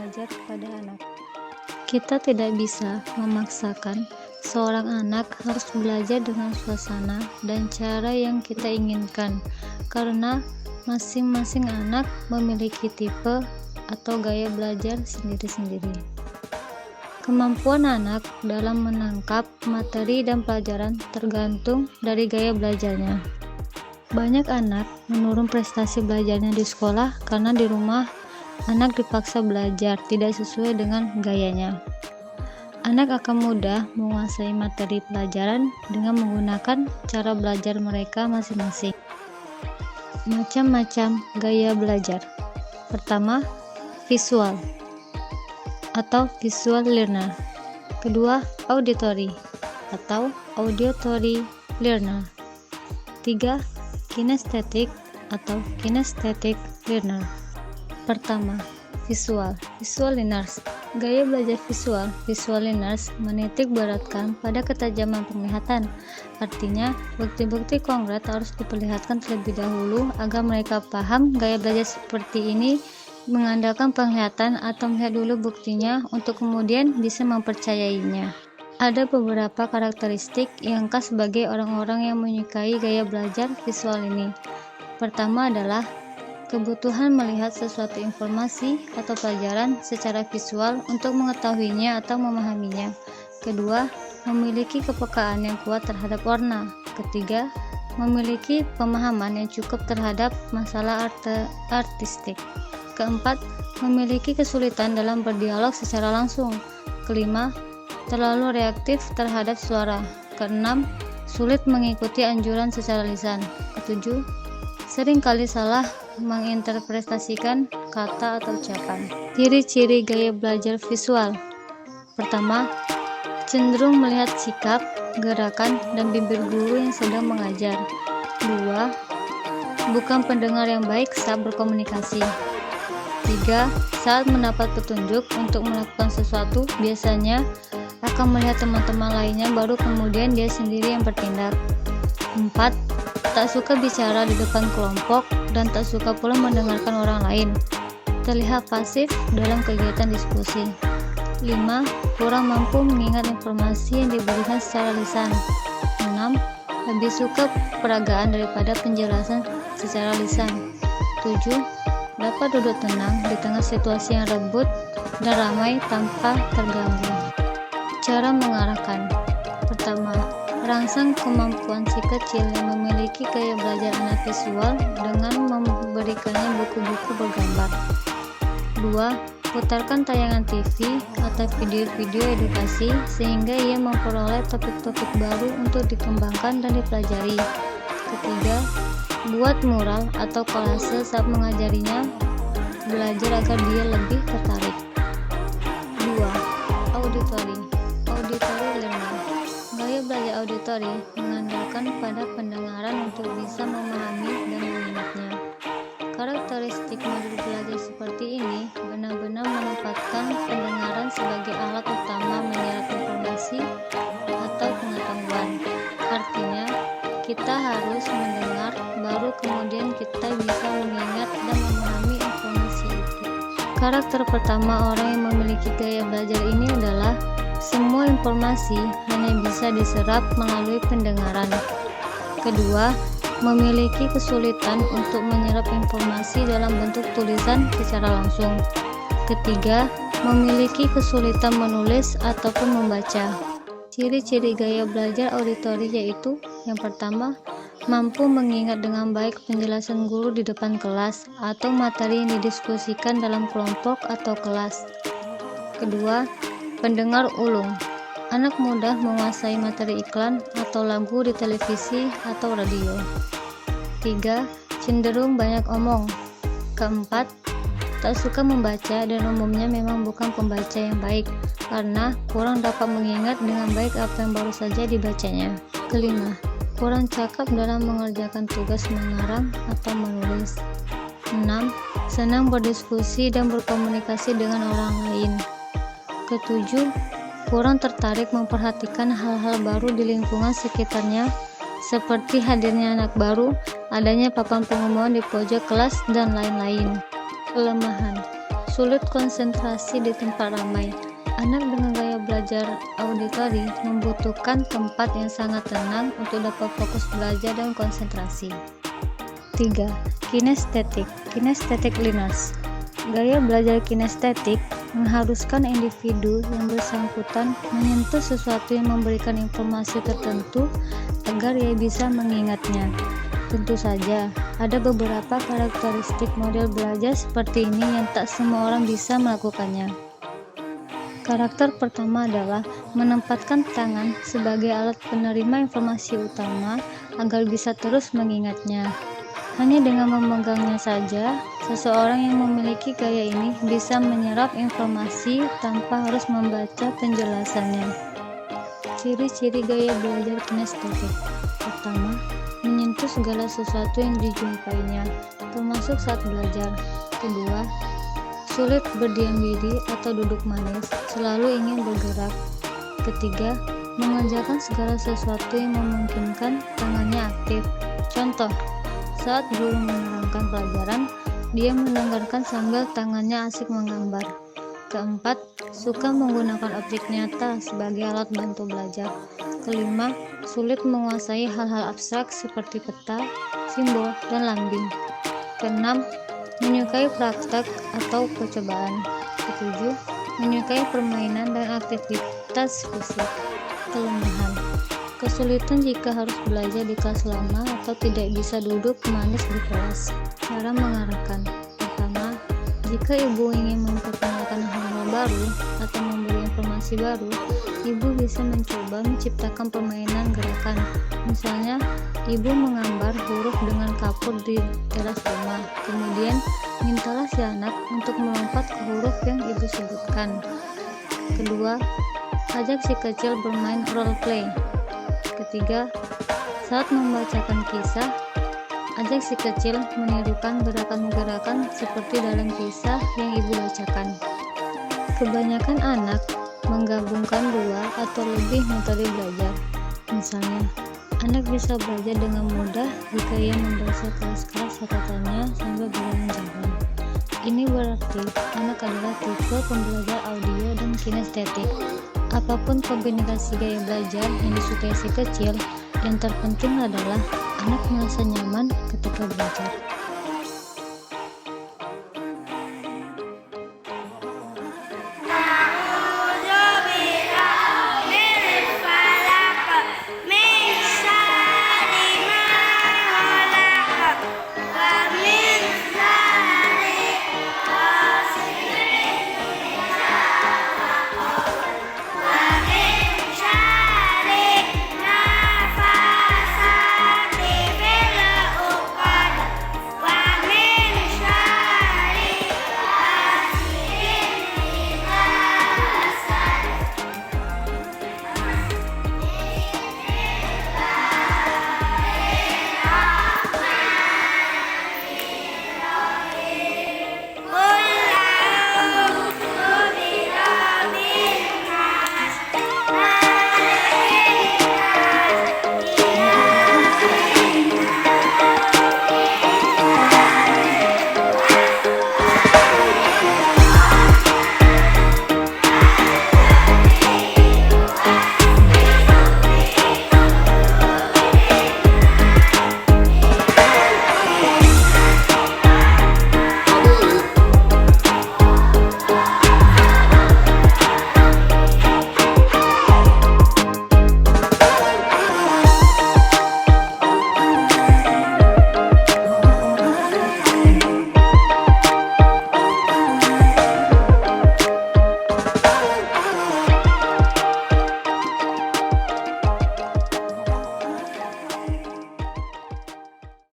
belajar kepada anak. Kita tidak bisa memaksakan seorang anak harus belajar dengan suasana dan cara yang kita inginkan, karena masing-masing anak memiliki tipe atau gaya belajar sendiri-sendiri. Kemampuan anak dalam menangkap materi dan pelajaran tergantung dari gaya belajarnya. Banyak anak menurun prestasi belajarnya di sekolah karena di rumah anak dipaksa belajar tidak sesuai dengan gayanya. Anak akan mudah menguasai materi pelajaran dengan menggunakan cara belajar mereka masing-masing. Macam-macam gaya belajar. Pertama, visual atau visual learner. Kedua, auditory atau auditory learner. Tiga, kinesthetic atau kinesthetic learner. Pertama, visual learners. Gaya belajar visual learners menitik beratkan pada ketajaman penglihatan. Artinya, bukti-bukti konkret harus diperlihatkan terlebih dahulu agar mereka paham. Gaya belajar seperti ini mengandalkan penglihatan atau melihat dulu buktinya untuk kemudian bisa mempercayainya. Ada beberapa karakteristik yang khas bagi orang-orang yang menyukai gaya belajar visual ini. Pertama adalah kebutuhan melihat sesuatu informasi atau pelajaran secara visual untuk mengetahuinya atau memahaminya. Kedua, memiliki kepekaan yang kuat terhadap warna. Ketiga, memiliki pemahaman yang cukup terhadap masalah artistik. Keempat, memiliki kesulitan dalam berdialog secara langsung. Kelima, terlalu reaktif terhadap suara. Keenam, sulit mengikuti anjuran secara lisan. Ketujuh, seringkali salah menginterpretasikan kata atau ucapan. Ciri-ciri gaya belajar visual. Pertama, cenderung melihat sikap, gerakan, dan bibir guru yang sedang mengajar. Dua, bukan pendengar yang baik saat berkomunikasi. 3. Saat mendapat petunjuk untuk melakukan sesuatu, biasanya akan melihat teman-teman lainnya baru kemudian dia sendiri yang bertindak. 4. Tak suka bicara di depan kelompok dan tak suka pula mendengarkan orang lain. Terlihat pasif dalam kegiatan diskusi. 5. Kurang mampu mengingat informasi yang diberikan secara lisan. 6. Lebih suka peragaan daripada penjelasan secara lisan. 7. Dapat duduk tenang di tengah situasi yang rebut dan ramai tanpa terganggu. Cara mengarahkan. Pertama, rangsang kemampuan si kecil yang memiliki gaya belajar anak visual dengan memberikannya buku-buku bergambar. 2. Putarkan tayangan TV atau video-video edukasi sehingga ia memperoleh topik-topik baru untuk dikembangkan dan dipelajari. Ketiga, buat mural atau kolase saat mengajarinya belajar agar dia lebih tertarik. 2. Auditory learner. Gaya belajar auditory mengandalkan pada pendengaran untuk bisa memahami dan mengingatnya. Karakteristik modul belajar seperti ini benar-benar menempatkan pendengaran sebagai alat utama menyerap informasi atau pengetahuan. Artinya, kita harus mendengar, baru kemudian kita bisa mengingat dan memahami informasi itu. Karakter pertama orang yang memiliki gaya belajar ini adalah semua informasi hanya bisa diserap melalui pendengaran. Kedua, memiliki kesulitan untuk menyerap informasi dalam bentuk tulisan secara langsung. Ketiga, memiliki kesulitan menulis ataupun membaca. Ciri-ciri gaya belajar auditory yaitu yang pertama, mampu mengingat dengan baik penjelasan guru di depan kelas atau materi yang didiskusikan dalam kelompok atau kelas. Kedua, pendengar ulung. Anak mudah menguasai materi iklan atau lagu di televisi atau radio. 3. Cenderung banyak omong. Keempat, tak suka membaca dan umumnya memang bukan pembaca yang baik karena kurang dapat mengingat dengan baik apa yang baru saja dibacanya. Kelima, kurang cakap dalam mengerjakan tugas mengarang atau menulis. 6. Senang berdiskusi dan berkomunikasi dengan orang lain. Ketujuh, kurang tertarik memperhatikan hal-hal baru di lingkungan sekitarnya seperti hadirnya anak baru, adanya papan pengumuman di pojok kelas, dan lain-lain. Kelemahan, sulit konsentrasi di tempat ramai. Anak dengan gaya belajar auditori membutuhkan tempat yang sangat tenang untuk dapat fokus belajar dan konsentrasi. 3. Kinestetik learners. Gaya belajar kinestetik mengharuskan individu yang bersangkutan menyentuh sesuatu yang memberikan informasi tertentu agar ia bisa mengingatnya. Tentu saja, ada beberapa karakteristik model belajar seperti ini yang tak semua orang bisa melakukannya. Karakter pertama adalah menempatkan tangan sebagai alat penerima informasi utama agar bisa terus mengingatnya. Hanya dengan memegangnya saja, seseorang yang memiliki gaya ini bisa menyerap informasi tanpa harus membaca penjelasannya. Ciri-ciri gaya belajar kinestetik. Pertama, menyentuh segala sesuatu yang dijumpainya, termasuk saat belajar. Kedua, sulit berdiam diri atau duduk manis, selalu ingin bergerak. Ketiga, mengerjakan segala sesuatu yang memungkinkan tangannya aktif. Contoh, saat guru menerangkan pelajaran, dia mendengarkan sambil tangannya asik menggambar. Keempat, suka menggunakan objek nyata sebagai alat bantu belajar. Kelima, sulit menguasai hal-hal abstrak seperti peta, simbol, dan lambing. Keenam, menyukai praktek atau percobaan. Ketujuh, menyukai permainan dan aktivitas fisik. Kelemahan, kesulitan jika harus belajar di kelas lama atau tidak bisa duduk manis di kelas. Cara mengarahkan. Pertama, jika ibu ingin memperkenalkan hal-hal baru atau memberi informasi baru, ibu bisa mencoba menciptakan permainan gerakan. Misalnya, ibu menggambar huruf dengan kapur di teras rumah. Kemudian, mintalah si anak untuk melompat ke huruf yang ibu sebutkan. Kedua, ajak si kecil bermain role play. Ketiga, saat membacakan kisah, ajak si kecil menirukan gerakan-gerakan seperti dalam kisah yang ibu bacakan. Kebanyakan anak menggabungkan dua atau lebih metode belajar. Misalnya, anak bisa belajar dengan mudah jika ia membaca kelas-kelas catatannya sambil berjalan-jalan. Ini berarti anak adalah tipe pembelajar audio dan kinestetik. Apapun kombinasi gaya belajar yang disukai si kecil, yang terpenting adalah anak merasa nyaman ketika belajar.